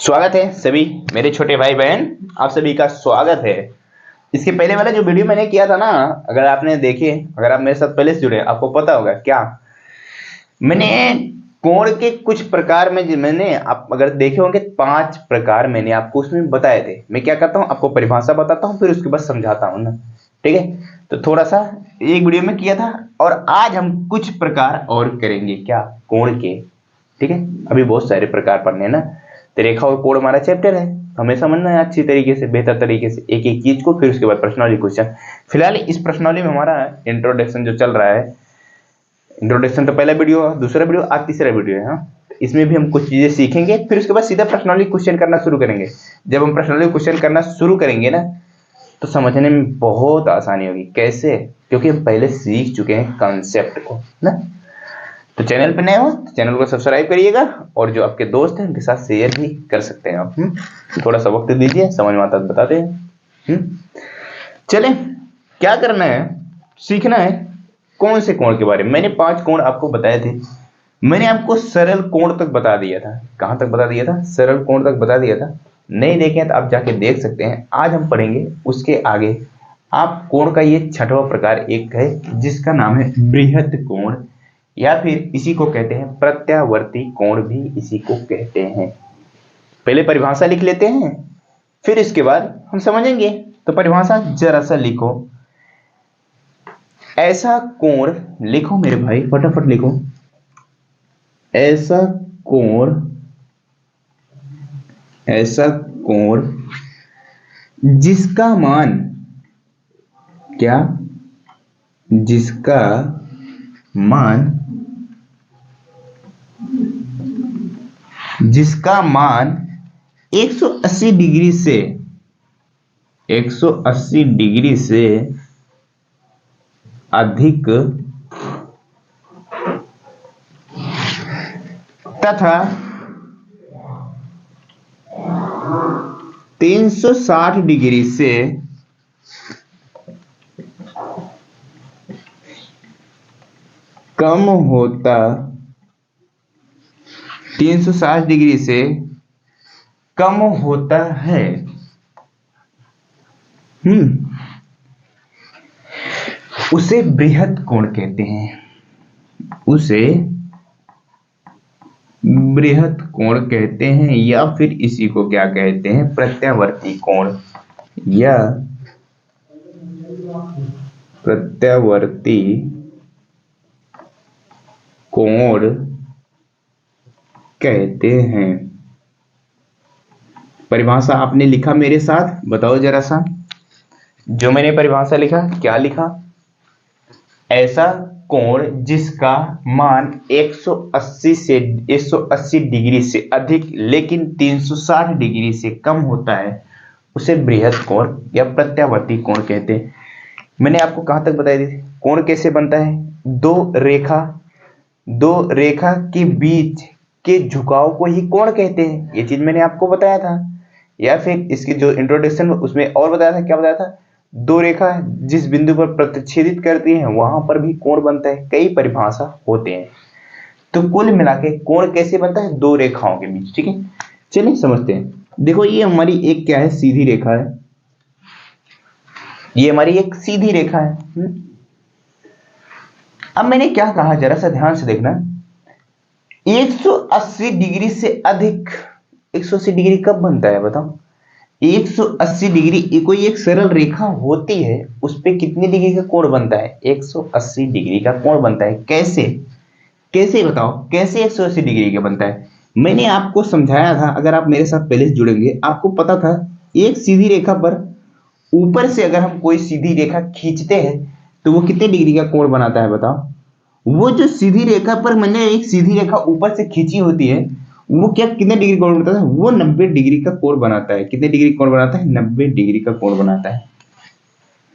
स्वागत है सभी मेरे छोटे भाई बहन। आप सभी का स्वागत है। इसके पहले वाला जो वीडियो मैंने किया था ना, अगर आपने देखे, अगर आप मेरे साथ पहले से जुड़े हैं, आपको पता होगा क्या मैंने कोण के कुछ प्रकार में मैंने आप अगर देखे होंगे 5 प्रकार मैंने आपको उसमें बताए थे। मैं क्या करता हूँ, आपको परिभाषा बताता हूँ, फिर उसके बाद समझाता हूँ ना। ठीक है, तो थोड़ा सा एक वीडियो में किया था और आज हम कुछ प्रकार और करेंगे क्या, कोण के। ठीक है, अभी बहुत सारे प्रकार पढ़ने हैं ना। तो रेखा और कोण हमारा चैप्टर है, हमें समझना है अच्छी तरीके से, बेहतर तरीके से एक एक चीज को, फिर उसके बाद प्रश्नावली क्वेश्चन। फिलहाल इस प्रश्नावली में हमारा इंट्रोडक्शन जो चल रहा है, इंट्रोडक्शन तो पहला वीडियो, दूसरा वीडियो, आज तीसरा वीडियो है। हाँ, इसमें भी हम कुछ चीजें सीखेंगे, फिर उसके बाद सीधा प्रश्नावली क्वेश्चन करना शुरू करेंगे। जब हम प्रश्नावली क्वेश्चन करना शुरू करेंगे ना, तो समझने में बहुत आसानी होगी। कैसे? क्योंकि हम पहले सीख चुके हैं कंसेप्ट को ना। तो चैनल पे नए हो तो चैनल को सब्सक्राइब करिएगा, और जो आपके दोस्त हैं उनके साथ शेयर भी कर सकते हैं आप। थोड़ा सा वक्त दीजिए, समझ में आता है बताते हैं। चले, क्या करना है, सीखना है कौन से कोण के बारे में। मैंने 5 कोण आपको बताए थे। मैंने आपको सरल कोण तक बता दिया था। कहां तक बता दिया था? सरल कोण तक बता दिया था। नहीं देखें तो आप जाके देख सकते हैं। आज हम पढ़ेंगे उसके आगे। आप कोण का ये 6वां प्रकार एक है, जिसका नाम है बृहत कोण, या फिर इसी को कहते हैं प्रत्यावर्ती कोण भी इसी को कहते हैं। पहले परिभाषा लिख लेते हैं, फिर इसके बाद हम समझेंगे। तो परिभाषा जरा सा लिखो। ऐसा कोण, लिखो मेरे भाई फटाफट लिखो। ऐसा कोण, ऐसा कोण जिसका मान, क्या? जिसका मान, जिसका मान 180 डिग्री से, 180 डिग्री से अधिक तथा 360 डिग्री से कम होता, 360 डिग्री से कम होता है। उसे बृहत कोण कहते हैं। उसे बृहत कोण कहते हैं, या फिर इसी को क्या कहते हैं, प्रत्यावर्ती कोण, या प्रत्यावर्ती कोण कहते हैं। परिभाषा आपने लिखा मेरे साथ, बताओ जरा सा। जो मैंने परिभाषा लिखा, क्या लिखा? ऐसा कोण जिसका मान 180 डिग्री से अधिक लेकिन 360 डिग्री से कम होता है, उसे बृहत कोण या प्रत्यावर्ती कोण कहते हैं। मैंने आपको कहां तक बताई थी कोण कैसे बनता है? दो रेखा के बीच के झुकाव को ही कोण कहते हैं। ये चीज मैंने आपको बताया था। या फिर इसकी जो इंट्रोडक्शन उसमें और बताया था, क्या बताया था? 2 रेखा जिस बिंदु पर प्रतिच्छेदित करती हैं वहां पर भी कोण बनता है। कई परिभाषा होते हैं। तो कुल मिला के कोण कैसे बनता है? 2 रेखाओं के बीच। ठीक है, चलिए समझते हैं। देखो, ये हमारी एक क्या है, सीधी रेखा है। ये हमारी एक सीधी रेखा है। अब मैंने क्या कहा, जरा सा ध्यान से देखना। 180 डिग्री से अधिक, 180 डिग्री कब बनता है बताओ? 180 डिग्री कोई एक सरल रेखा होती है, उस पे कितनी डिग्री का कोण बनता है? 180 डिग्री का कोण बनता है। कैसे? कैसे बताओ, कैसे 180 डिग्री का बनता है? मैंने आपको समझाया था, अगर आप मेरे साथ पहले से जुड़ेंगे आपको पता था। एक सीधी रेखा पर ऊपर से अगर हम कोई सीधी रेखा खींचते हैं तो वो कितने डिग्री का कोण बनाता है बताओ? वो जो सीधी रेखा पर मैंने एक सीधी रेखा ऊपर से खींची होती है, वो क्या कितने डिग्री कोण बनाता है? वो 90 डिग्री का कोण बनाता है। कितने डिग्री कोण बनाता है? 90 डिग्री का कोण बनाता है।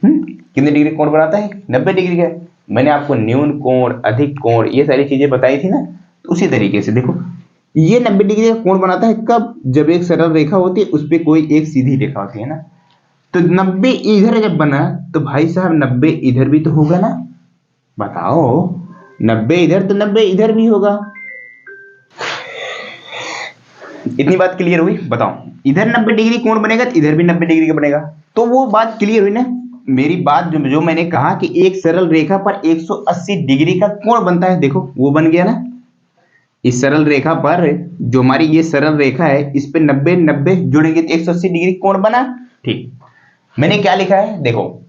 कितने डिग्री कोण बनाता है? 90 डिग्री का। मैंने आपको न्यून कोण, अधिक कोण, ये सारी चीजें बताई थी ना। तो उसी तरीके से देखो, ये 90 डिग्री का कोण बनाता है कब? जब एक सरल रेखा होती है, उस पर कोई एक सीधी रेखा होती है ना। तो 90 इधर जब बना, तो भाई साहब 90 इधर भी तो होगा ना। बताओ, 90 इधर तो 90 इधर भी होगा। इतनी बात क्लियर हुई? बताओ, इधर 90 डिग्री कोण बनेगा तो इधर भी 90 डिग्री का बनेगा। तो वो बात क्लियर हुई ना। मेरी बात जो मैंने कहा कि एक सरल रेखा पर 180 डिग्री का कोण बनता है, देखो वो बन गया ना। इस सरल रेखा पर, जो हमारी ये सरल रेखा है, इस पे 90 90 जुड़ेंगे तो 180 डिग्री कोण बना। ठीक, मैंने क्या लिखा है देखो,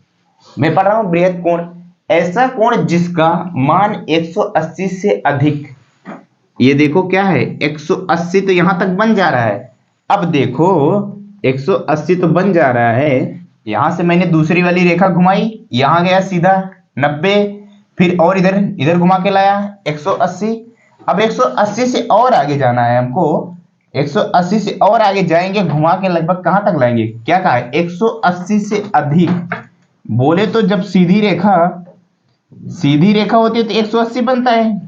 मैं पढ़ रहा हूं बृहद कोण, ऐसा कोण जिसका मान 180 से अधिक। ये देखो क्या है, 180 तो यहां तक बन जा रहा है। अब देखो 180 तो बन जा रहा है, यहां से मैंने दूसरी वाली रेखा घुमाई, यहां गया सीधा 90, फिर और इधर इधर घुमा के लाया 180। अब 180 से और आगे जाना है हमको, 180 से और आगे जाएंगे, घुमा के लगभग कहां तक लाएंगे, क्या कहा है 180 से अधिक। बोले तो जब सीधी रेखा होती है तो 180 बनता है,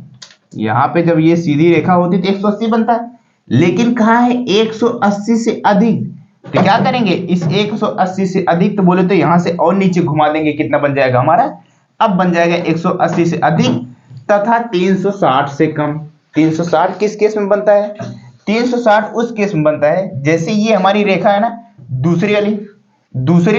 यहां पे जब ये सीधी रेखा होती है तो 180 बनता है, लेकिन कहा है 180 से अधिक। तो क्या करेंगे, इस 180 से अधिक, तो बोले तो यहां से और नीचे घुमा देंगे, कितना बन जाएगा हमारा, अब बन जाएगा 180 से अधिक तथा 360 से कम। 360 किस केस में बनता है, 360 उस केस में बनता है जैसे ये हमारी रेखा है ना, दूसरी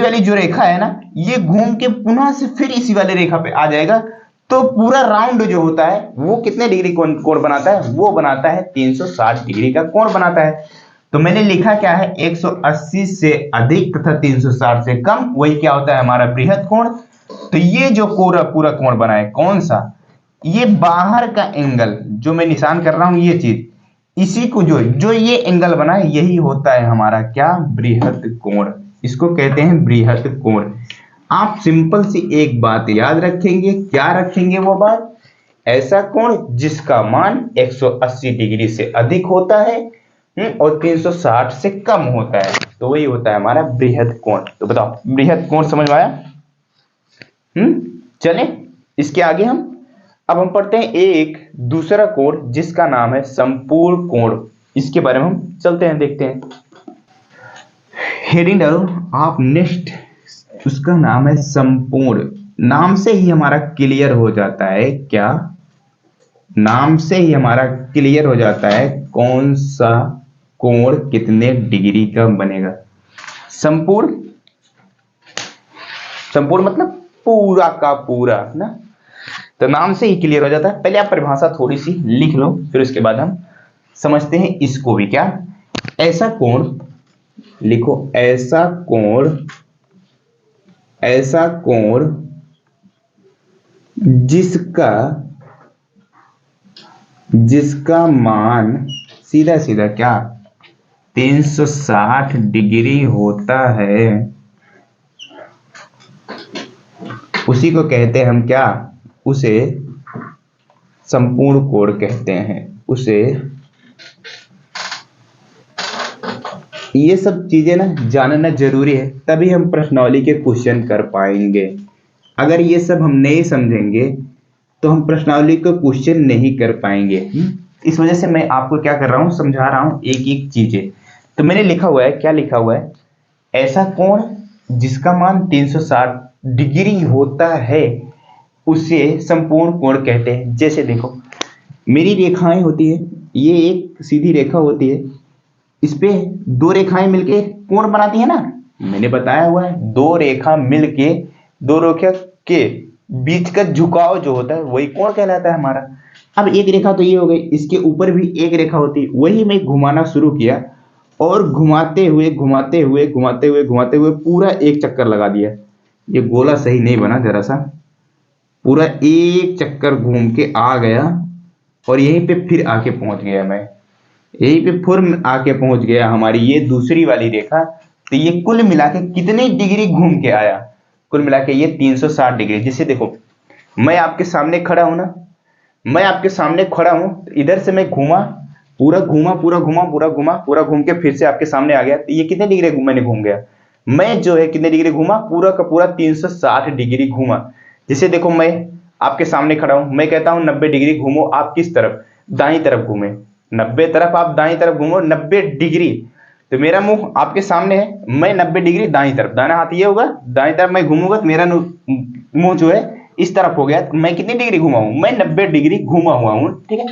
वाली जो रेखा है ना, ये घूम के पुनः से फिर इसी वाली रेखा पे आ जाएगा, तो पूरा राउंड जो होता है वो कितने डिग्री कोण बनाता है, वो बनाता है 360 डिग्री का कोण बनाता है। तो मैंने लिखा क्या है, 180 से अधिक तथा 360 से कम, वही क्या होता है हमारा बृहद कोण। तो ये जो पूरा कोण बना है, कौन सा, ये बाहर का एंगल जो मैं निशान कर रहा हूं, ये चीज, इसी को जो ये एंगल बना है, यही होता है हमारा क्या, बृहद कोण। इसको कहते हैं बृहद कोण। आप सिंपल सी एक बात याद रखेंगे, क्या रखेंगे वो बात, ऐसा कोण जिसका मान 180 डिग्री से अधिक होता है और 360 से कम होता है, तो वही होता है हमारा बृहद कोण। तो बताओ बृहद कोण समझ में आया? चले इसके आगे अब हम पढ़ते हैं एक दूसरा कोण जिसका नाम है संपूर्ण कोण। इसके बारे में हम चलते हैं, देखते हैं। हेडिंग डालो आप नेक्स्ट, उसका नाम है संपूर्ण। नाम से ही हमारा क्लियर हो जाता है, क्या, नाम से ही हमारा क्लियर हो जाता है कौन सा कोण कितने डिग्री का बनेगा। संपूर्ण मतलब पूरा का पूरा ना, तो नाम से ही क्लियर हो जाता है। पहले आप परिभाषा थोड़ी सी लिख लो, फिर उसके बाद हम समझते हैं इसको भी। क्या, ऐसा कोण लिखो, ऐसा कोण जिसका मान सीधा सीधा क्या 360 डिग्री होता है, उसी को कहते हैं हम क्या, उसे संपूर्ण कोण कहते हैं। उसे, ये सब चीजें ना जानना जरूरी है, तभी हम प्रश्नावली के क्वेश्चन कर पाएंगे। अगर ये सब हम नहीं समझेंगे तो हम प्रश्नावली को क्वेश्चन नहीं कर पाएंगे। इस वजह से मैं आपको क्या कर रहा हूं, समझा रहा हूं एक एक चीजें। तो मैंने लिखा हुआ है, क्या लिखा हुआ है, ऐसा कोण जिसका मान 360 डिग्री होता है उसे संपूर्ण कोण कहते हैं। जैसे देखो मेरी रेखाएं होती है, ये एक सीधी रेखा होती है, इस पे दो रेखाएं मिलके कोण बनाती है ना, मैंने बताया हुआ है, दो रेखा के बीच का झुकाव जो होता है वही कोण कहलाता है हमारा। अब एक रेखा तो ये हो गई, इसके ऊपर भी एक रेखा होती है, वही मैं घुमाना शुरू किया और घुमाते हुए पूरा एक चक्कर लगा दिया। ये गोला सही नहीं बना, जरा सा पूरा एक चक्कर घूम के आ गया और यहीं पे फिर आके पहुंच गया, मैं यहीं पे फिर आके पहुंच गया हमारी ये दूसरी वाली रेखा। तो ये कुल मिला के कितनी डिग्री घूम के आया, कुल मिला के ये 360 डिग्री। जिसे देखो मैं आपके सामने खड़ा हूं ना, तो इधर से मैं पूरा घूम के फिर से आपके सामने आ गया, तो ये कितने डिग्री मैंने घूम गया, मैं जो है कितने डिग्री घूमा, पूरा का पूरा 360 डिग्री घूमा। जैसे देखो मैं आपके सामने खड़ा हूं, मैं कहता हूं 90 डिग्री घूमो, आप किस तरफ, दाई तरफ घूमे, 90 तरफ आप दाई तरफ घूमो 90 डिग्री। तो मेरा मुंह आपके सामने है, मैं 90 डिग्री दाई तरफ, दाना हाथ ये होगा, दाई तरफ मैं घूमूंगा तो मेरा मुंह जो है इस तरफ हो गया, तो मैं कितनी डिग्री घुमा हूं, मैं 90 डिग्री घुमा हुआ हूं। ठीक है,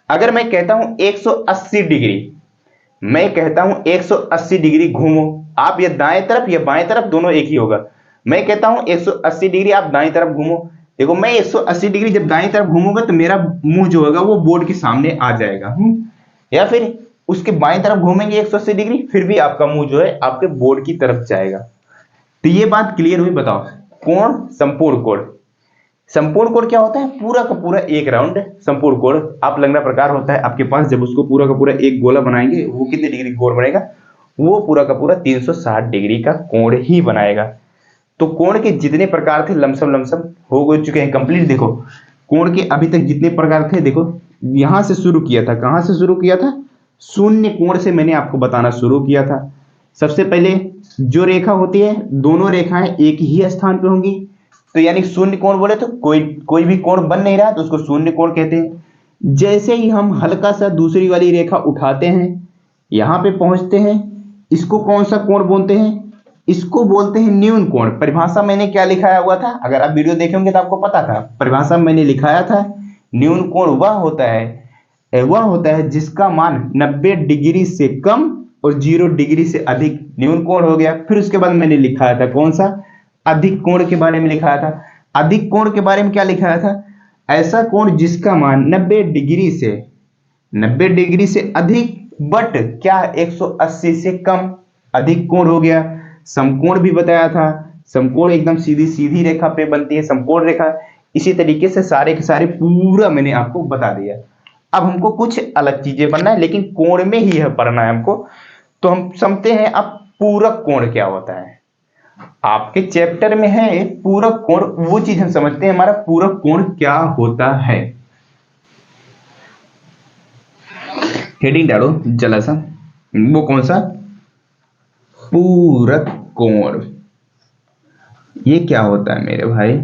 अगर मैं कहता हूं 180 डिग्री, मैं कहता हूं 180 डिग्री घूमो, आप ये दाएं तरफ या बाएं तरफ दोनों एक ही होगा। मैं कहता हूं 180 डिग्री आप दाएं तरफ घूमो। देखो मैं 180 डिग्री जब दाएं तरफ घूमूंगा तो मेरा मुंह जो होगा वो बोर्ड के सामने आ जाएगा। या फिर उसके बाएं तरफ घूमेंगे 180 डिग्री, फिर भी आपका मुंह जो है आपके बोर्ड की तरफ जाएगा। तो ये बात क्लियर हुई। बताओ कोण, संपूर्ण कोण। संपूर्ण कोण क्या होता है? पूरा का पूरा एक राउंड संपूर्ण कोण आप लंगड़ा प्रकार होता है आपके पास, जब उसको पूरा का पूरा एक गोला बनाएंगे वो कितने डिग्री कोण बनेगा? वो पूरा का पूरा 360 डिग्री का कोण ही बनाएगा। तो कोण के जितने प्रकार थे लमसम लमसम हो चुके हैं कंप्लीट। देखो कोण के अभी तक जितने प्रकार थे, देखो यहां से शुरू किया था। कहां से शुरू किया था? शून्य कोण से मैंने आपको बताना शुरू किया था। सबसे पहले जो रेखा होती है, दोनों रेखाएं एक ही स्थान पे होंगी, तो यानी शून्य कोण बोले तो कोई भी कोण बन नहीं रहा तो उसको शून्य कोण कहते हैं। जैसे ही हम हल्का सा दूसरी वाली रेखा उठाते हैं, यहां पे पहुंचते हैं, इसको कौन सा कोण बोलते हैं? इसको बोलते हैं न्यून कोण। परिभाषा मैंने क्या लिखाया हुआ था? अगर आप वीडियो देखे होंगे तो आपको पता था। परिभाषा मैंने लिखाया था न्यून कोण वह होता है जिसका मान 90 डिग्री से कम और 0 डिग्री से अधिक न्यून कोण हो गया। फिर उसके बाद मैंने लिखाया था कौन सा? अधिक कोण के बारे में लिखाया था। अधिक कोण के बारे में क्या लिखाया था? ऐसा कोण जिसका मान 90 डिग्री से अधिक बट क्या 180 से कम, अधिक कोण हो गया। समकोण भी बताया था। समकोण एकदम सीधी सीधी रेखा पे बनती है समकोण रेखा। इसी तरीके से सारे के सारे पूरा मैंने आपको बता दिया। अब हमको कुछ अलग चीजें बनना है, लेकिन कोण में ही है पढ़ना है हमको। तो हम समझते हैं अब पूरक कोण क्या होता है। आपके चैप्टर में है पूरक कोण, वो चीज हम समझते हैं हमारा पूरक कोण क्या होता है। हेडिंग डालो जरा सा, वो कौन सा? पूरक कोण। ये क्या होता है मेरे भाई?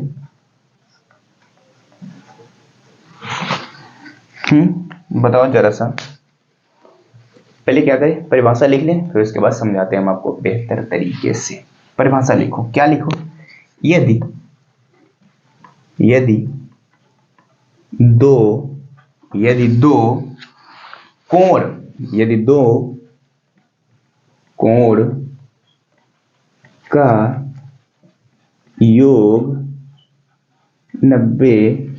बताओ जरा सा। पहले क्या करें? परिभाषा लिख लें, फिर उसके बाद समझाते हैं हम आपको बेहतर तरीके से। परिभाषा लिखो। क्या लिखो? यदि दो कोण का योग 90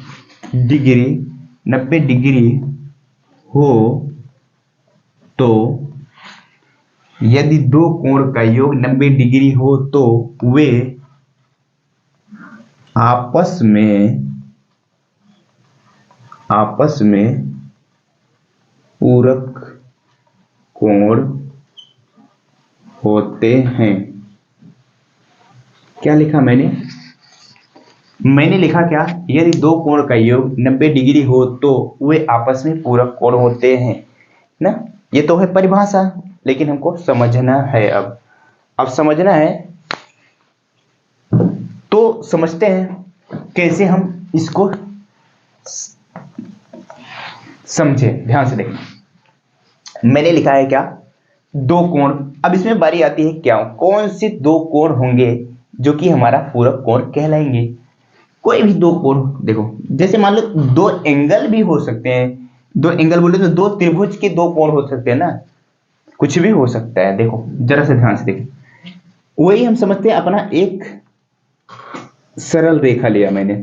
डिग्री हो तो, यदि दो कोण का योग 90 डिग्री हो तो वे आपस में पूरक कोण होते हैं। क्या लिखा मैंने लिखा क्या? यदि दो कोण का योग 90 डिग्री हो तो वे आपस में पूरक कोण होते हैं ना। ये तो है परिभाषा, लेकिन हमको समझना है। अब समझना है तो समझते हैं कैसे हम इसको समझे। ध्यान से देखना। मैंने लिखा है क्या? दो कोण। अब इसमें बारी आती है क्या, कौन से दो कोण होंगे जो कि हमारा पूरक कोण कहलाएंगे। कोई भी दो कोण, देखो जैसे मान लो दो एंगल भी हो सकते हैं। दो एंगल बोले तो दो त्रिभुज के दो कोण हो सकते हैं ना, कुछ भी हो सकता है। देखो जरा से ध्यान से देखिए, वही हम समझते हैं। अपना एक सरल रेखा लिया मैंने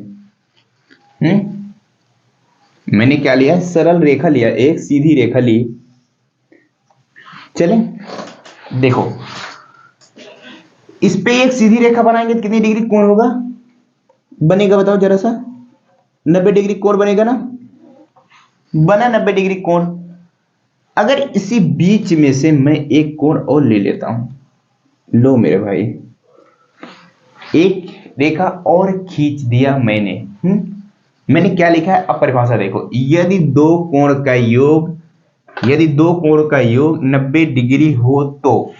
क्या लिया? सरल रेखा लिया, एक सीधी रेखा ली। चले देखो, इस पे एक सीधी रेखा बनाएंगे तो कितनी डिग्री कोण होगा बनेगा? बताओ जरा सा। 90 डिग्री कोण बनेगा ना। बना 90 डिग्री कोण। अगर इसी बीच में से मैं एक कोण और ले लेता हूं, लो मेरे भाई, एक रेखा और खींच दिया मैंने क्या लिखा है? अब परिभाषा देखो। यदि दो कोण का योग 90 डिग्री हो तो,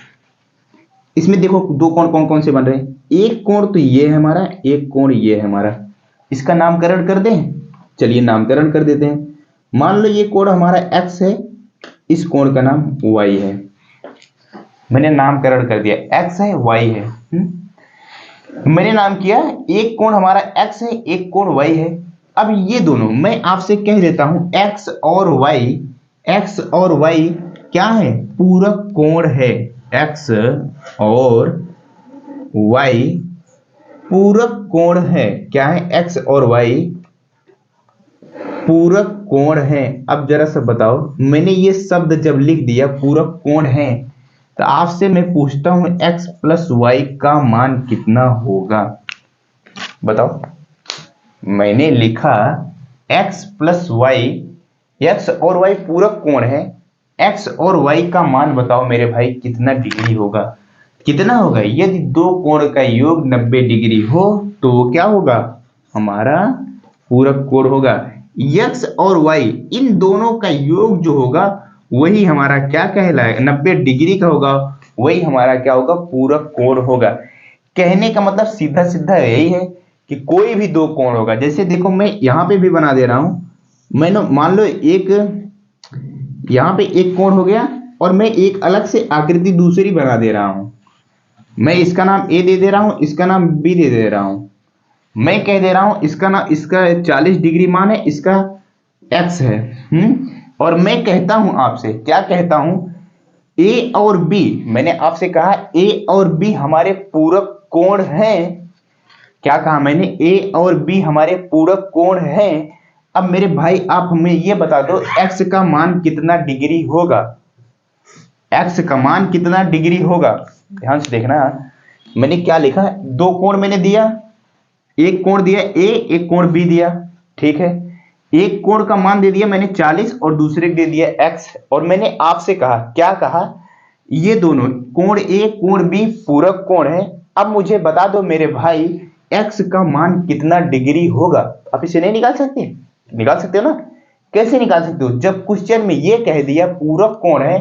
इसमें देखो दो कोण कौन कौन से बन रहे हैं। एक कोण तो ये है हमारा, एक कोण ये है हमारा। इसका नामकरण कर दें। चलिए नामकरण कर देते हैं। मान लो ये कोण हमारा x है, इस कोण का नाम y है। मैंने नामकरण कर दिया, x है y है। मैंने नाम किया, एक कोण हमारा x है, एक कोण y है। अब ये दोनों मैं आपसे कह देता हूं x और y क्या है, पूरक कोण है। एक्स और वाई पूरक कोण है। क्या है, एक्स और वाई पूरक कोण है। अब जरा सा बताओ, मैंने ये शब्द जब लिख दिया पूरक कोण है, तो आपसे मैं पूछता हूं x प्लस वाई का मान कितना होगा, बताओ। मैंने लिखा x प्लस वाई, एक्स और वाई पूरक कोण है, x और y का मान बताओ मेरे भाई कितना डिग्री होगा। कितना होगा, यदि दो कोण का योग 90 डिग्री हो तो वो क्या होगा, हमारा पूरक कोण होगा। x और y इन दोनों का योग जो होगा वही हमारा क्या कहलाएगा, 90 डिग्री का होगा, वही हमारा क्या होगा, पूरक कोण होगा। कहने का मतलब सीधा सीधा यही है कि कोई भी दो कोण होगा, जैसे देखो मैं यहां पे भी बना दे रहा हूं, मैंने मान लो एक यहां पे एक कोण हो गया और मैं एक अलग से आकृति दूसरी बना दे रहा हूं। मैं इसका नाम ए दे दे रहा हूं, इसका नाम बी दे दे रहा हूं। मैं कह दे रहा हूं इसका नाम, इसका 40 डिग्री मान है, इसका एक्स है। और मैं कहता हूं आपसे, क्या कहता हूं, ए और बी, मैंने आपसे कहा ए और बी हमारे पूरक कोण हैं। क्या कहा मैंने, ए और बी हमारे पूरक कोण हैं। अब मेरे भाई आप हमें ये बता दो एक्स का मान कितना डिग्री होगा, एक्स का मान कितना डिग्री होगा। ध्यान से देखना, मैंने क्या लिखा, दो कोण मैंने दिया, एक कोण दिया ए, एक कोण बी दिया, ठीक है। एक कोण का मान दे दिया मैंने 40 और दूसरे दे दिया एक्स, और मैंने आपसे कहा, क्या कहा, ये दोनों कोण ए कोण बी पूरक कोण है। अब मुझे बता दो मेरे भाई एक्स का मान कितना डिग्री होगा। आप इसे नहीं निकाल सकते, निकाल सकते हो ना, कैसे निकाल सकते हो, जब क्वेश्चन में ये कह दिया पूरक कोण है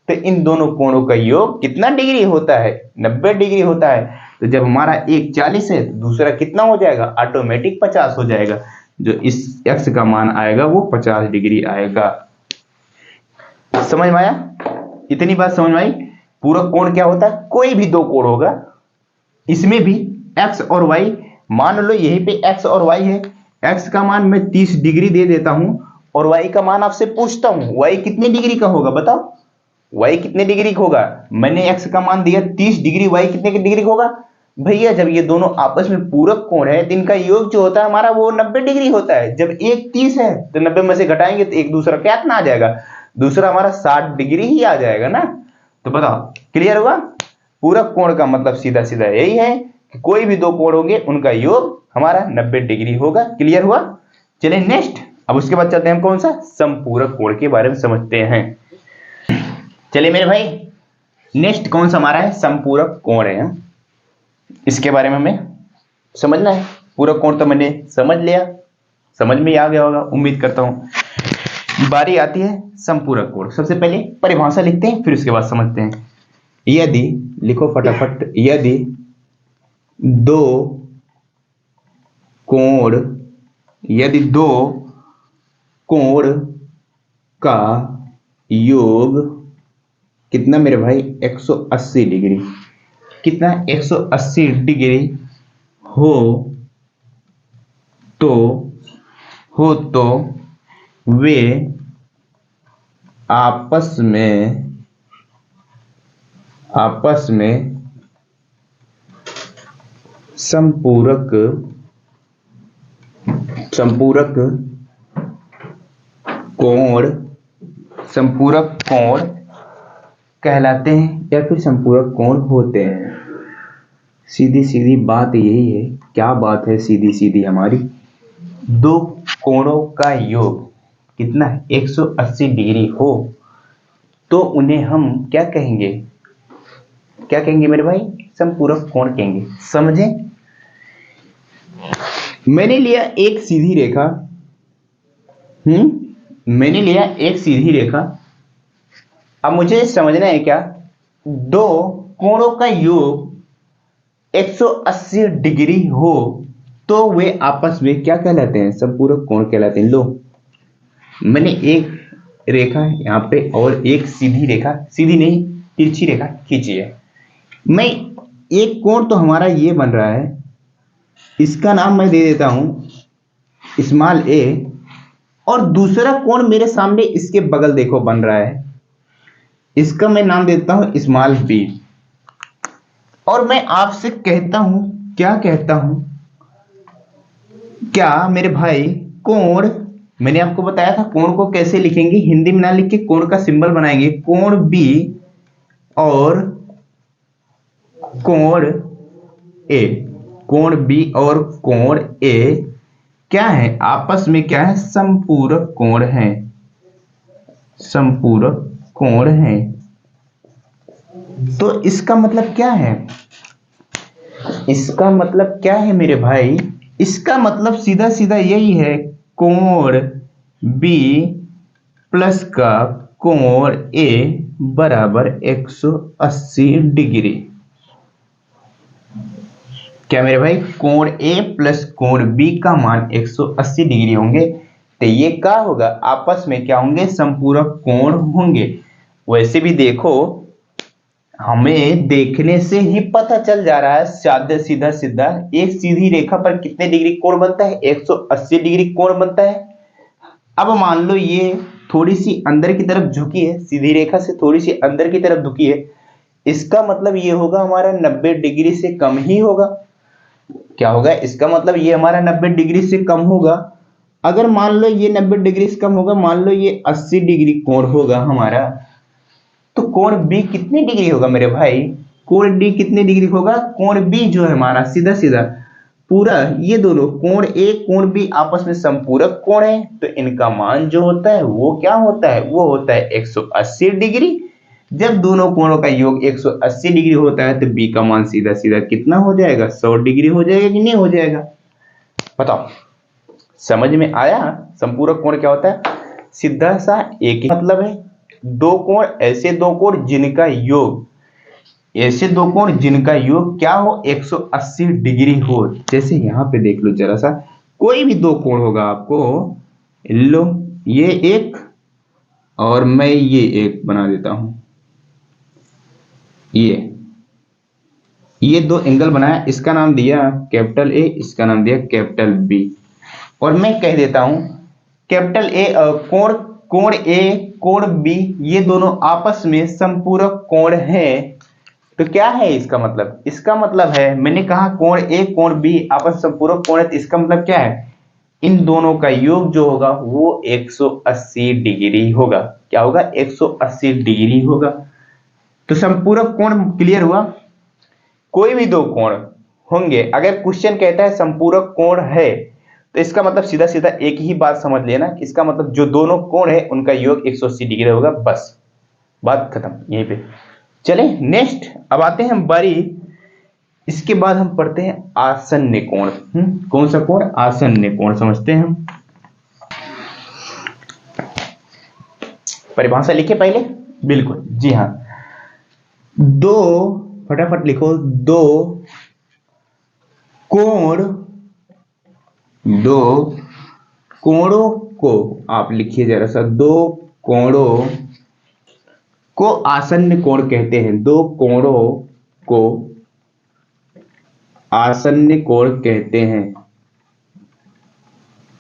तो इन दोनों कोणों का योग कितना डिग्री होता है, 90 डिग्री होता है। तो जब हमारा एक 40 है तो दूसरा कितना हो जाएगा, ऑटोमेटिक 50 हो जाएगा, जो इस एक्स का मान आएगा वो 50 डिग्री आएगा। समझ में आया, इतनी बात समझ में आई। पूरक कोण क्या होता है, कोई भी दो कोण होगा, इसमें भी एक्स और वाई, मान लो यहीं पे एक्स और वाई है, एक्स का मान मैं 30 डिग्री दे देता हूं और वाई का मान आपसे पूछता हूं, वाई कितने डिग्री का होगा, बताओ वाई कितने डिग्री का होगा। मैंने एक्स का मान दिया 30 डिग्री, वाई कितने की डिग्री का होगा भैया, जब ये दोनों आपस में पूरक कोण है तो इनका योग जो होता है हमारा वो 90 डिग्री होता है। जब एक 30 है तो 90 में से घटाएंगे तो एक दूसरा क्या इतना आ जाएगा, दूसरा हमारा 60 डिग्री ही आ जाएगा ना। तो बताओ क्लियर हुआ, पूरक कोण का मतलब सीधा सीधा यही है कि कोई भी दो कोण होंगे उनका योग हमारा 90 डिग्री होगा। क्लियर हुआ, चलिए नेक्स्ट, अब उसके बाद चलते हैं कौन सा, समपूरक कोण के बारे में समझते हैं। चलिए मेरे भाई नेक्स्ट कौन सा हमारा है, समपूरक कोण है, इसके बारे में हमें समझना है। पूरक कोण तो मैंने समझ लिया, समझ में आ गया होगा उम्मीद करता हूं। बारी आती है समपूरक कोण। सबसे पहले परिभाषा लिखते हैं फिर उसके बाद समझते हैं। यदि, लिखो फटाफट, यदि दो कोण, यदि दो कोण का योग कितना मेरे भाई, 180 डिग्री, कितना 180 डिग्री हो तो वे आपस में संपूरक कोण कहलाते हैं या फिर संपूरक कोण होते हैं। सीधी सीधी बात यही है। क्या बात है सीधी सीधी हमारी, दो कोणों का योग कितना है, 180 डिग्री हो तो उन्हें हम क्या कहेंगे, क्या कहेंगे मेरे भाई, समपूरक कोण कहेंगे। समझे, मैंने लिया एक सीधी रेखा, मैंने लिया एक सीधी रेखा। अब मुझे समझना है क्या, दो कोणों का योग 180 डिग्री हो तो वे आपस में क्या कहलाते हैं, संपूरक कोण कहलाते हैं। लो मैंने एक रेखा यहां पे और एक सीधी रेखा, सीधी नहीं तिरछी रेखा खींची है। मैं एक कोण तो हमारा ये बन रहा है, इसका नाम मैं दे देता हूं स्मॉल ए, और दूसरा कोण मेरे सामने इसके बगल देखो बन रहा है, इसका मैं नाम देता हूं स्मॉल बी। और मैं आपसे कहता हूं, क्या कहता हूं, क्या मेरे भाई कोण, मैंने आपको बताया था कोण को कैसे लिखेंगे, हिंदी में ना लिख के कोण का सिंबल बनाएंगे, कोण बी और कोण ए, कोण बी और कोण ए क्या है, आपस में क्या है, समपूरक कोण है, समपूरक कोण है। तो इसका मतलब क्या है, इसका मतलब क्या है मेरे भाई, इसका मतलब सीधा सीधा यही है, कोण बी प्लस का कोण ए बराबर 180 डिग्री। क्या मेरे भाई, कोण ए प्लस कोण बी का मान 180 डिग्री होंगे, तो ये क्या होगा, आपस में क्या होंगे, समपूरक कोण होंगे। वैसे भी देखो, हमें देखने से ही पता चल जा रहा है, साधा सीधा सीधा एक सीधी रेखा पर कितने डिग्री कोण बनता है, 180 डिग्री कोण बनता है। अब मान लो ये थोड़ी सी अंदर की तरफ झुकी है, सीधी रेखा से थोड़ी सी अंदर की तरफ झुकी है, इसका मतलब ये होगा हमारा 90 डिग्री से कम ही होगा। क्या होगा, इसका मतलब ये हमारा 90 डिग्री से कम होगा। अगर मान लो ये 90 डिग्री से कम होगा, मान लो ये 80 डिग्री कोण होगा हमारा, तो कोण बी कितनी डिग्री होगा मेरे भाई, कोण डी कितनी डिग्री होगा, कोण बी जो है हमारा सीधा सीधा पूरा, ये दोनों कोण ए कोण बी आपस में समपूरक कोण है, तो इनका मान जो होता है वो क्या होता है, वो होता है 180 डिग्री। जब दोनों कोणों का योग 180 डिग्री होता है, तो बी का मान सीधा सीधा कितना हो जाएगा, 100 डिग्री हो जाएगा कि नहीं हो जाएगा, बताओ, समझ में आया। संपूरक कोण क्या होता है, सीधा सा एक ही मतलब है, दो कोण, ऐसे दो कोण जिनका योग, ऐसे दो कोण जिनका योग क्या हो, 180 डिग्री हो। जैसे यहां पे देख लो जरा सा, कोई भी दो कोण होगा आपको, लो ये एक और मैं ये एक बना देता हूं, ये दो एंगल बनाया, इसका नाम दिया कैपिटल ए, इसका नाम दिया कैपिटल बी। और मैं कह देता हूं कैपिटल ए कोण, कोण ए कोण बी ये दोनों आपस में संपूरक कोण है। तो क्या है इसका मतलब, इसका मतलब है, मैंने कहा कोण ए कोण बी आपस में संपूरक कोण है, तो इसका मतलब क्या है, इन दोनों का योग जो होगा वो 180 डिग्री होगा। क्या होगा, 180 डिग्री होगा। तो संपूरक कोण क्लियर हुआ। कोई भी दो कोण होंगे, अगर क्वेश्चन कहता है संपूरक कोण है, तो इसका मतलब सीधा सीधा एक ही बात समझ लेना, इसका मतलब जो दोनों कोण है उनका योग 180 डिग्री होगा, बस बात खत्म यहीं पे। चले नेक्स्ट, अब आते हैं हम बारी, इसके बाद हम पढ़ते हैं आसन्न कोण। कौन सा कोण, आसन्न कोण समझते हैं हम। परिभाषा लिखे पहले, बिल्कुल जी हाँ, दो, फटाफट लिखो, दो कोण, दो कोणों को, आप लिखिए जरा सा, दो कोणों को आसन्न कोण कहते हैं, दो कोणों को आसन्न कोण कहते हैं,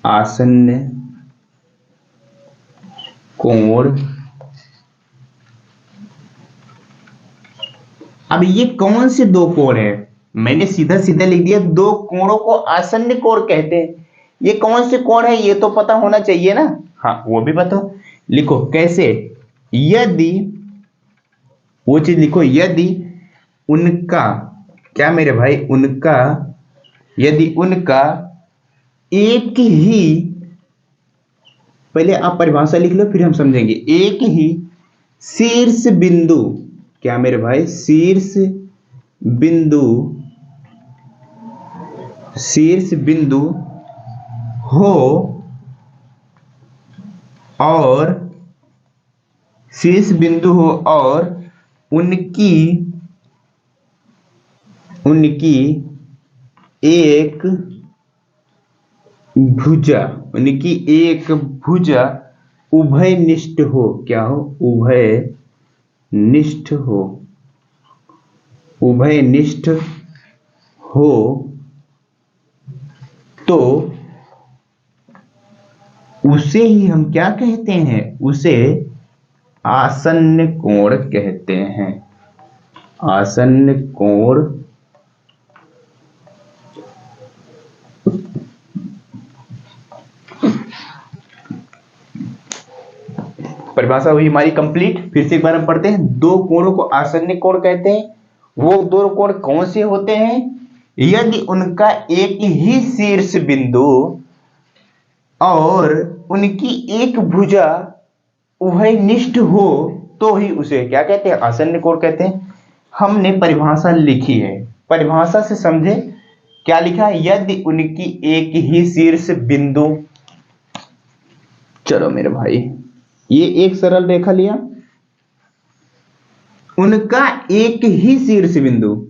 आसन्न कोण। अब ये कौन से दो कोण है, मैंने सीधा सीधा लिख दिया, दो कोणों को आसन्न कोण कहते हैं, ये कौन से कोण है ये तो पता होना चाहिए ना, हाँ वो भी बताओ, लिखो कैसे, यदि, वो चीज लिखो, यदि उनका, क्या मेरे भाई, उनका, यदि उनका एक ही, पहले आप परिभाषा लिख लो फिर हम समझेंगे, एक ही शीर्ष बिंदु, क्या मेरे भाई, शीर्ष बिंदु, शीर्ष बिंदु हो, और शीर्ष बिंदु हो और उनकी, उनकी एक भुजा, उनकी एक भुजा उभयनिष्ठ हो, क्या हो, उभयनिष्ठ हो, उभयनिष्ठ हो, तो उसे ही हम क्या कहते हैं, उसे आसन्न कोण कहते हैं। आसन्न कोण परिभाषा हुई हमारी कंप्लीट। फिर से एक बार हम पढ़ते हैं। दो कोणों को आसन्न कोण कहते हैं। वो दो कोण कौन से होते हैं? यदि उनका एक ही शीर्ष बिंदु और उनकी एक भुजा उभयनिष्ठ हो तो ही उसे क्या कहते हैं? आसन्न कोण कहते हैं। हमने परिभाषा लिखी है, परिभाषा से समझे क्या लिखा है? यदि उनकी एक ही शीर्ष बिंदु, चलो मेरे भाई ये एक सरल रेखा लिया, उनका एक ही शीर्ष बिंदु,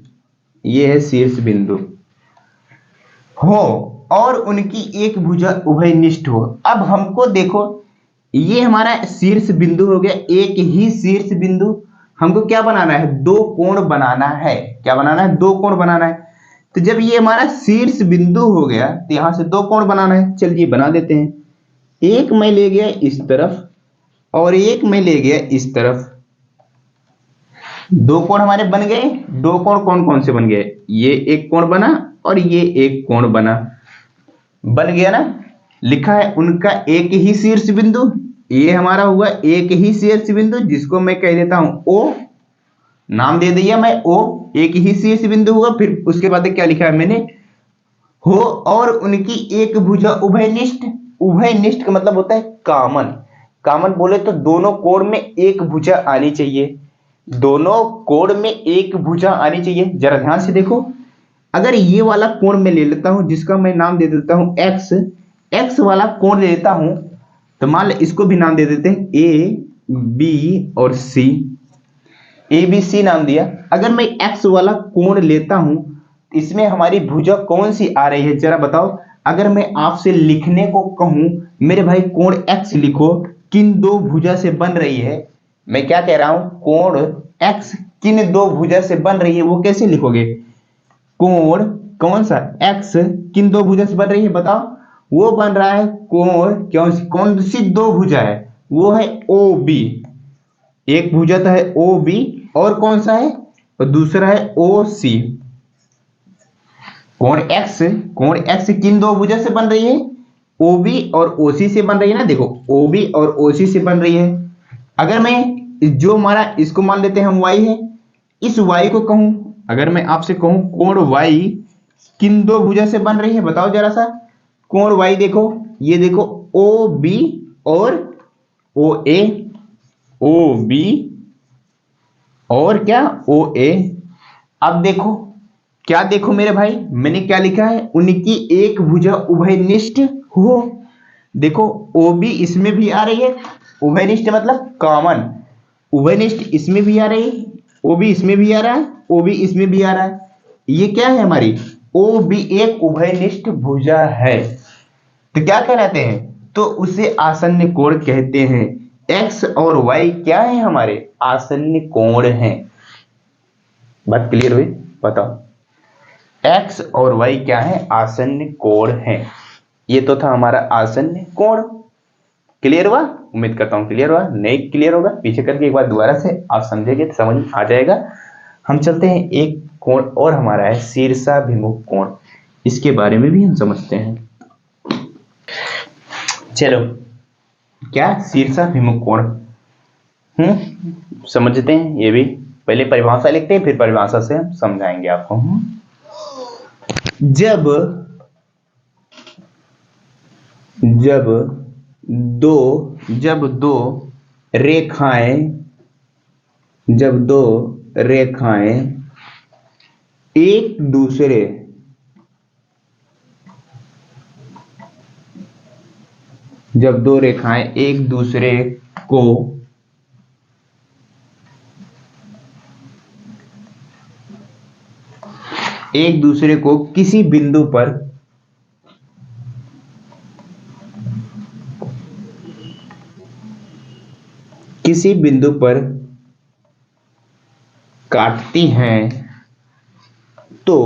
ये है शीर्ष बिंदु, हो और उनकी एक भुजा उभयनिष्ठ हो। अब हमको देखो, ये हमारा शीर्ष बिंदु हो गया, एक ही शीर्ष बिंदु। हमको क्या बनाना है? दो कोण बनाना है। क्या बनाना है? दो कोण बनाना है। तो जब ये हमारा शीर्ष बिंदु हो गया तो यहां से दो कोण बनाना है। चलिए बना देते हैं। एक मैं ले गया इस तरफ और एक मैं ले गया इस तरफ। दो कोण हमारे बन गए। दो कोण कौन कौन से बन गए? ये एक कोण बना और ये एक कोण बना, बन गया ना। लिखा है उनका एक ही शीर्ष बिंदु, ये हमारा हुआ एक ही शीर्ष बिंदु, जिसको मैं कह देता हूं ओ, नाम दे दिया मैं ओ, एक ही शीर्ष बिंदु हुआ। फिर उसके बाद क्या लिखा है मैंने? हो और उनकी एक भुजा उभयनिष्ठ। उभयनिष्ठ का मतलब होता है कॉमन। कॉमन बोले तो दोनों कोण में एक भुजा आनी चाहिए, दोनों कोण में एक भुजा आनी चाहिए। जरा ध्यान से देखो, अगर ये वाला कोण मैं ले लेता हूं, जिसका मैं नाम दे देता हूं एक्स, एक्स वाला कोण ले लेता हूं, तो मान लो इसको भी नाम दे देते हैं ए बी और सी, ए बी सी नाम दिया। अगर मैं एक्स वाला कोण लेता हूं, इसमें हमारी भुजा कौन सी आ रही है जरा बताओ। अगर मैं आपसे लिखने को कहूं मेरे भाई कोण एक्स लिखो, किन दो भुजा से बन रही है? मैं क्या कह रहा हूं? कोण एक्स किन दो भुजा से बन रही है, वो कैसे लिखोगे? कोण कौन सा? एक्स किन दो भुजा से बन रही है बताओ। वो बन रहा है कोण, कौन सी दो भुजा है? वो है ओ बी। एक भुजा तो है ओ बी और कौन सा है? और दूसरा है ओ सी। कोण एक्स किन दो भुजा से बन रही है? ओ बी और ओ सी से बन रही है ना। देखो ओ बी और ओ सी से बन रही है। अगर मैं जो हमारा इसको मान लेते हैं हम y है, इस y को कहूं, अगर मैं आपसे कहूं कोण y किन दो भुजा से बन रही है बताओ जरा सा। कोण y देखो, ये देखो ओ बी और ओ ए, ओ बी और क्या? ओ ए। अब देखो, क्या देखो मेरे भाई, मैंने क्या लिखा है? उनकी एक भुजा उभयनिष्ठ हो। देखो ओ बी इसमें भी आ रही है, उभयनिष्ठ मतलब कॉमन। उभयनिष्ठ इसमें भी आ रही है, ओ बी इसमें भी आ रहा है, ओ बी इसमें भी आ रहा है। ये क्या है हमारी? ओ बी एक उभयनिष्ठ भुजा है। तो क्या कहलाते हैं? तो उसे आसन्न कोण कहते हैं। एक्स और वाई क्या है हमारे? आसन्न कोण हैं। बात क्लियर हुई? बताओ, एक्स और वाई क्या है? आसन्न कोण हैं। ये तो था हमारा आसन्न कोण। क्लियर हुआ? उम्मीद करता हूं क्लियर हुआ। नहीं क्लियर होगा पीछे करके एक बार दोबारा से आप समझेंगे तो समझ आ जाएगा। हम चलते हैं, एक कोण और हमारा है शीर्षाभिमुख कोण, इसके बारे में भी हम समझते हैं। चलो, क्या शीर्षाभिमुख कोण समझते हैं। ये भी पहले परिभाषा लिखते हैं, फिर परिभाषा से हम समझाएंगे आपको। जब दो रेखाएं एक दूसरे को किसी बिंदु पर काटती हैं तो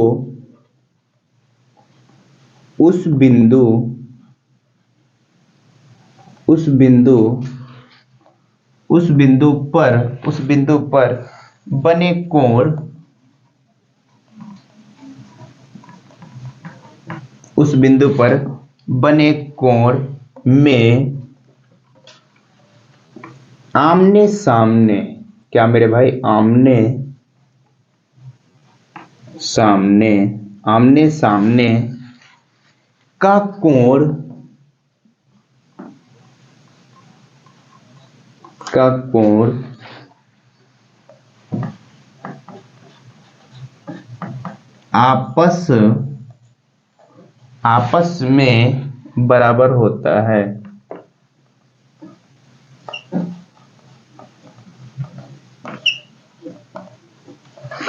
उस बिंदु उस बिंदु पर बने कोण, उस बिंदु पर बने कोण में आमने सामने, क्या मेरे भाई, आमने सामने का कोण, आपस में बराबर होता है।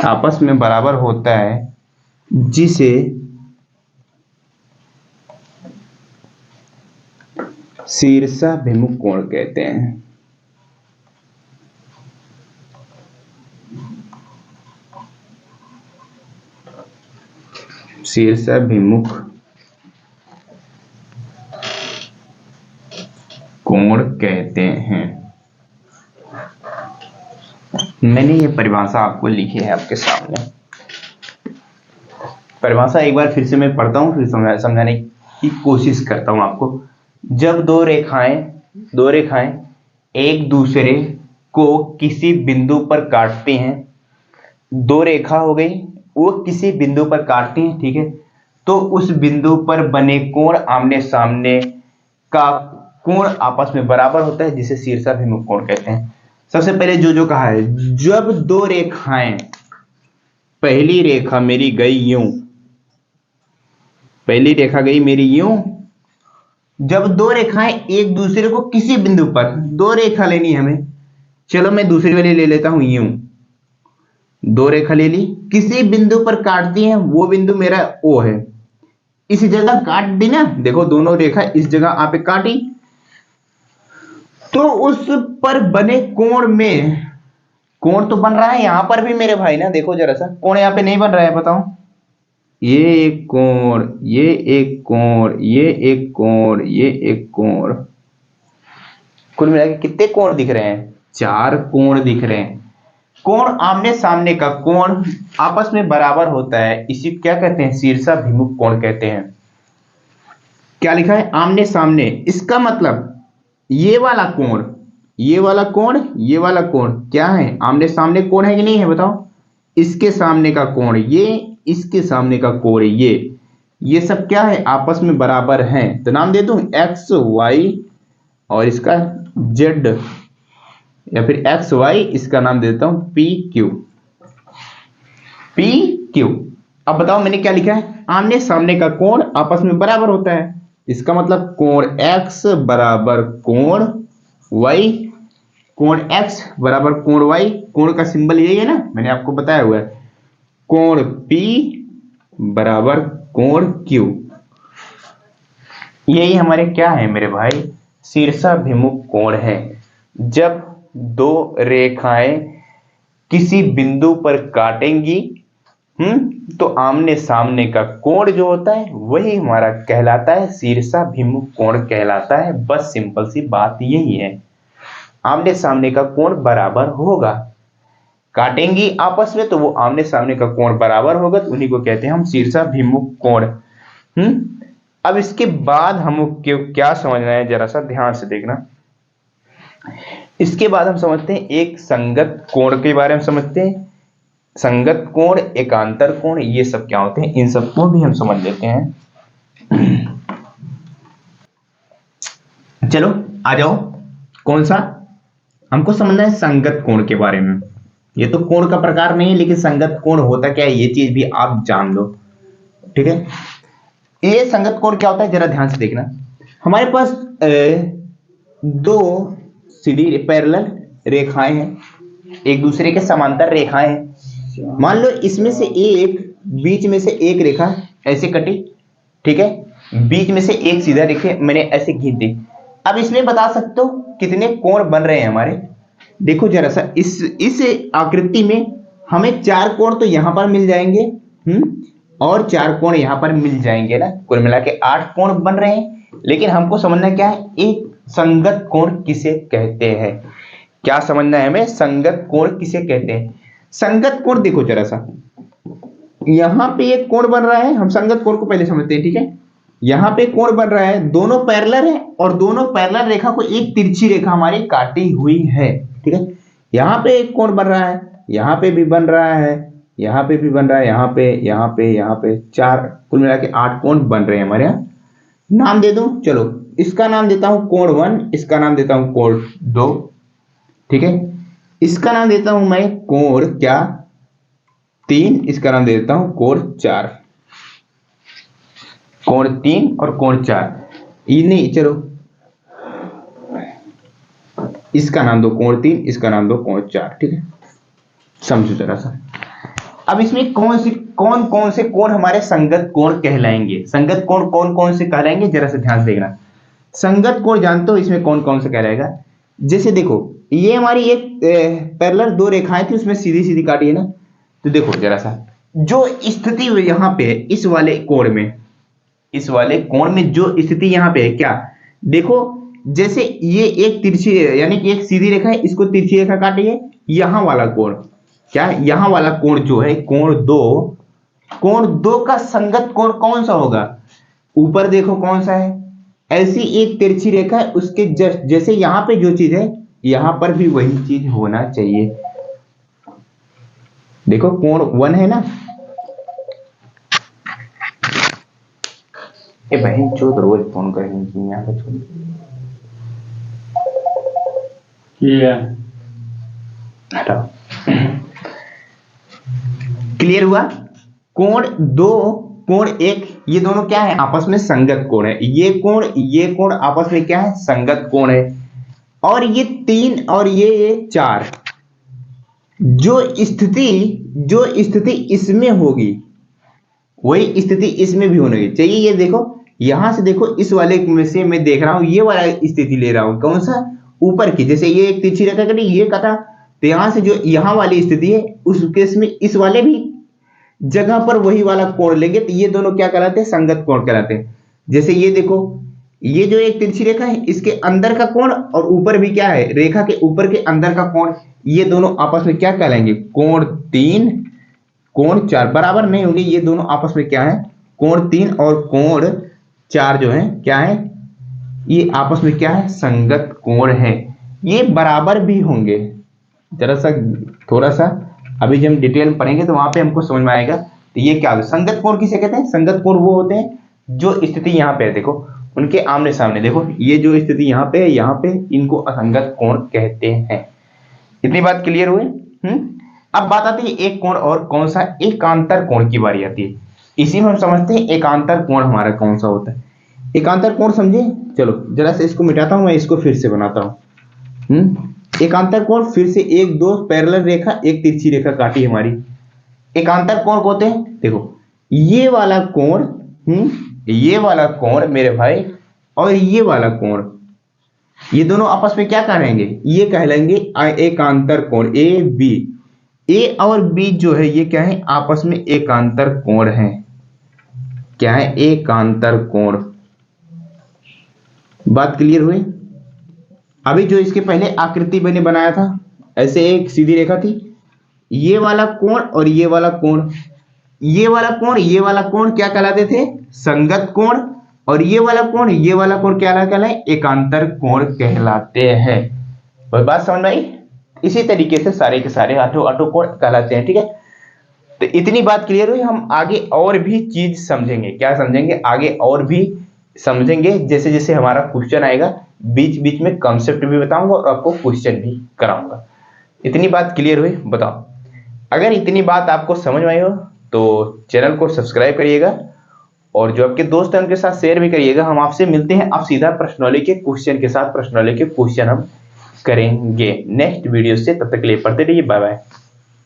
आपस में बराबर होता है जिसे शीर्षाभिमुख कोण कहते हैं। शीर्षाभिमुख कोण कहते हैं। मैंने ये परिभाषा आपको लिखी है आपके सामने। परिभाषा एक बार फिर से मैं पढ़ता हूँ, फिर समझाने की कोशिश करता हूँ आपको। जब दो रेखाएं एक दूसरे को किसी बिंदु पर काटती हैं, दो रेखा हो गई, वो किसी बिंदु पर काटती हैं, ठीक है, तो उस बिंदु पर बने कोण आमने सामने का कोण आपस में बराबर होता है, जिसे शीर्षाभिमुख कोण कहते हैं। सबसे पहले जो कहा है, जब दो रेखाएं, पहली रेखा मेरी गई यूं, पहली रेखा गई मेरी यूं, जब दो रेखाएं एक दूसरे को किसी बिंदु पर, दो रेखा लेनी है हमें, चलो मैं दूसरी वाली ले लेता हूं यूं, दो रेखा ले ली, किसी बिंदु पर काटती हैं, वो बिंदु मेरा ओ है, इस जगह काट दी ना, देखो दोनों रेखा इस जगह आप काटी, तो उस पर बने कोण में, कोण तो बन रहा है यहां पर भी मेरे भाई ना, देखो जरा सा, कोण यहां पे नहीं बन रहा है, बताओ, ये एक कोण, ये एक कोण, ये एक कोण, ये एक कोण, कुल मिला के कितने कोण दिख रहे हैं? 4 कोण दिख रहे हैं। कोण आमने सामने का कोण आपस में बराबर होता है, इसी क्या कहते हैं? शीर्षाभिमुख कोण कहते हैं। क्या लिखा है? आमने सामने, इसका मतलब ये वाला कोण, ये वाला कोण, ये वाला कोण क्या है? आमने सामने कोण है कि नहीं है, बताओ। इसके सामने का कोण ये, इसके सामने का कोण ये सब क्या है? आपस में बराबर हैं, तो नाम दे दूं एक्स वाई, और इसका जेड, या फिर एक्स वाई, इसका नाम दे देता हूं पी क्यू, पी क्यू। अब बताओ मैंने क्या लिखा है? आमने सामने का कोण आपस में बराबर होता है, इसका मतलब कोण x बराबर कोण y, कोण x बराबर कोण y, कोण का सिंबल यही है ना, मैंने आपको बताया हुआ है, कोण P बराबर कोण Q। यही हमारे क्या है मेरे भाई? शीर्षाभिमुख कोण है। जब दो रेखाएं किसी बिंदु पर काटेंगी, तो आमने सामने का कोण जो होता है वही हमारा कहलाता है शीर्षाभिमुख कोण कहलाता है। बस सिंपल सी बात यही है, आमने सामने का कोण बराबर होगा, काटेंगी आपस में तो वो आमने सामने का कोण बराबर होगा, तो उन्हीं को कहते हैं हम शीर्षाभिमुख कोण। अब इसके बाद हम क्या समझना है, जरा सा ध्यान से देखना। इसके बाद हम समझते हैं एक संगत कोण के बारे में समझते हैं। संगत कोण, एकांतर कोण, ये सब क्या होते हैं, इन सबको भी हम समझ लेते हैं। चलो आ जाओ, कौन सा हमको समझना है? संगत कोण के बारे में। ये तो कोण का प्रकार नहीं है, लेकिन संगत कोण होता क्या है ये चीज भी आप जान लो, ठीक है। ये संगत कोण क्या होता है जरा ध्यान से देखना। हमारे पास दो सीधी पैरेलल रेखाएं हैं, एक दूसरे के समांतर रेखाएं हैं। मान लो इसमें से एक, बीच में से एक रेखा ऐसे कटी, ठीक है, बीच में से एक सीधा रेखा मैंने ऐसे खींच दी। अब इसमें बता सकते हो कितने कोण बन रहे हैं हमारे? देखो जरा सा, इस आकृति में हमें 4 कोण तो यहां पर मिल जाएंगे, और 4 कोण यहां पर मिल जाएंगे ना, कुल मिला के 8 कोण बन रहे हैं। लेकिन हमको समझना क्या है, एक संगत कोण किसे कहते हैं। क्या समझना है हमें, संगत कोण किसे कहते हैं। संगत कोण देखो जरा सा, यहां पे एक कोण बन रहा है, हम संगत कोण को पहले समझते हैं, ठीक है। यहां पे कोण बन रहा है, दोनों पैरेलल है और दोनों पैरेलल रेखा को एक तिरछी रेखा हमारी काटी हुई है, ठीक है। यहां पे एक कोण बन रहा है, यहां पे भी बन रहा है, यहां पे भी बन रहा है, यहां पे 4 कुल मिला के 8 कोण बन रहे हैं हमारे यहाँ। नाम दे दूं, चलो इसका नाम देता हूं कोण 1, इसका नाम देता हूं कोण 2, ठीक है। इसका नाम देता हूं मैं कोण क्या 3, इसका नाम दे देता हूं कोण 4, कोण 3 और कोण 4। ये नहीं, चलो इसका नाम दो कोण 3, इसका नाम दो कोण 4, ठीक है। समझो जरा सा, अब इसमें कौन कौन से कोण हमारे संगत कोण कहलाएंगे, संगत कोण कौन कौन से कहलाएंगे, जरा सा ध्यान से देखना। संगत कोण जानते हो इसमें कौन कौन से कहलाएगा। जैसे देखो ये हमारी एक पैरेलल 2 रेखाएं थी, उसमें सीधी सीधी काटी है ना, तो देखो जरा सा जो स्थिति यहां पे है इस वाले कोण में, इस वाले कोण में जो स्थिति यहां पे है, क्या देखो जैसे ये एक तिरछी यानी कि एक सीधी रेखा है, इसको तिरछी रेखा काटी है, यहां वाला कोण क्या, यहां वाला कोण जो है कोण 2, कोण 2 का संगत कोण कौन सा होगा, ऊपर देखो कौन सा है, ऐसी एक तिरछी रेखा है उसके जस्ट जैसे यहां पे जो चीज है यहां पर भी वही चीज होना चाहिए। देखो कोण 1 है ना, ए बहन चोद रोज फोन करेंगे यहाँ पे छोड़ हटाओ। क्लियर हुआ, कोण 2 कोण 1 ये दोनों क्या है, आपस में संगत कोण है। ये कोण आपस में क्या है, संगत कोण है। और ये 3 और ये 4 जो स्थिति इसमें होगी वही स्थिति इसमें भी होनी चाहिए। ये देखो यहां से देखो, इस वाले में से मैं देख रहा हूं ये वाला स्थिति ले रहा हूं, कौन सा, ऊपर की, जैसे ये एक तिरछी रेखा कटी ये कटा, तो यहां से जो यहां वाली स्थिति है उस केस में इस वाले भी जगह पर वही वाला कोण लेंगे, तो ये दोनों क्या कहलाते हैं, संगत कोण कहलाते हैं। जैसे ये देखो ये जो एक तिरछी रेखा है इसके अंदर का कोण और ऊपर भी क्या है, रेखा के ऊपर के अंदर का कोण, ये दोनों आपस में क्या कहलाएंगे, कोण 3 कोण 4 बराबर नहीं होंगे, ये दोनों आपस में क्या है, कोण 3 और कोण 4 जो है क्या है, ये आपस में क्या है, संगत कोण है, ये बराबर भी होंगे। जरा सा थोड़ा सा अभी जब हम डिटेल में पढ़ेंगे तो वहां पे हमको समझ में आएगा। तो ये क्या होता है, संगत कोण किसे कहते हैं, संगत कोण वो होते हैं जो स्थिति यहाँ पे है, देखो उनके आमने सामने, देखो ये जो स्थिति यहाँ पे है, यहाँ पे इनको असंगत कोण कहते हैं। इतनी बात क्लियर हुई। अब बात आती है एक कोण और कौन सा, एकांतर कोण की बारी आती है। इसी में हम समझते हैं एकांतर कोण हमारा कौन सा होता है। एकांतर कोण समझे, चलो जरा से इसको मिटाता हूं, मैं इसको फिर से बनाता हूं। एकांतर कोण फिर से 1 2 पैरेलल रेखा एक तिरछी रेखा काटी हमारी, एकांतर कोण होते हैं। देखो ये वाला कोण, ये वाला कोण मेरे भाई और ये वाला कोण, ये दोनों आपस में क्या कहलाएंगे, ये कहलाएंगे एकांतर कोण। ए बी, ए और बी जो है ये क्या है, आपस में एकांतर कोण है। क्या है, एकांतर कोण। बात क्लियर हुई। अभी जो इसके पहले आकृति मैंने बनाया था, ऐसे एक सीधी रेखा थी, ये वाला कोण और ये वाला कोण, ये वाला कोण ये वाला कोण क्या कहलाते थे, संगत कोण, और ये वाला कोण क्या कहलाए, एकांतर कोण कहलाते हैं। कोई बात समझ में आई। इसी तरीके से सारे के सारे आठों कोण कहलाते हैं, ठीक है। तो इतनी बात क्लियर हुई। हम आगे और भी चीज समझेंगे, क्या समझेंगे, आगे और भी समझेंगे। जैसे जैसे हमारा क्वेश्चन आएगा बीच बीच में कॉन्सेप्ट भी बताऊंगा और आपको क्वेश्चन भी कराऊंगा। इतनी बात क्लियर हुई, बताओ। अगर इतनी बात आपको समझ में आई हो तो चैनल को सब्सक्राइब करिएगा और जो आपके दोस्त हैं उनके साथ शेयर भी करिएगा। हम आपसे मिलते हैं अब सीधा प्रश्नोत्तरी के क्वेश्चन के साथ। प्रश्नोत्तरी के क्वेश्चन हम करेंगे नेक्स्ट वीडियो से। तब तक के लिए पढ़ते रहिए, बाय बाय।